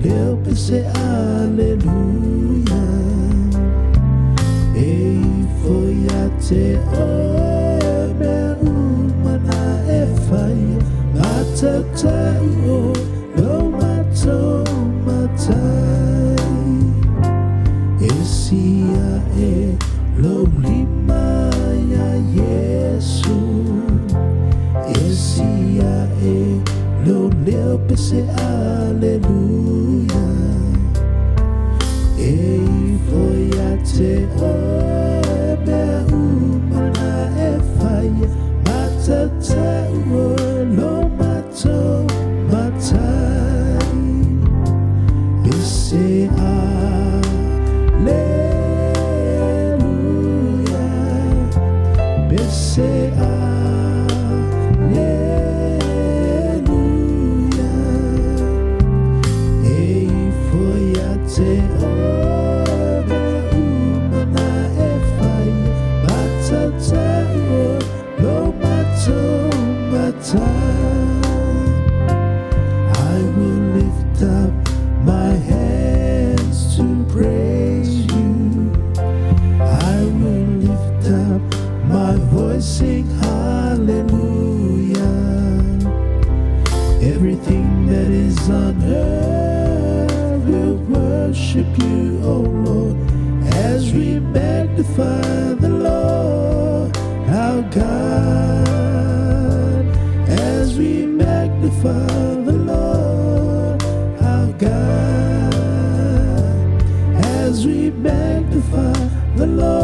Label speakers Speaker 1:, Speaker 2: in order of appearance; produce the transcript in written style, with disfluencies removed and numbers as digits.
Speaker 1: help us say hallelujah. Foyate me umana efaya matata o no mato matai esia lo lima ya Yesu esia lo lepe se hallelujah. Foyate me umana efaya matata o no mato matai ese hallelujah ese hallelujah. Foyate I will lift up my hands to praise you. I will lift up my voice, sing hallelujah. Everything that is on earth will worship you, O Lord, as we magnify the Lord, our God, as we magnify the Lord, our God, as we magnify the Lord.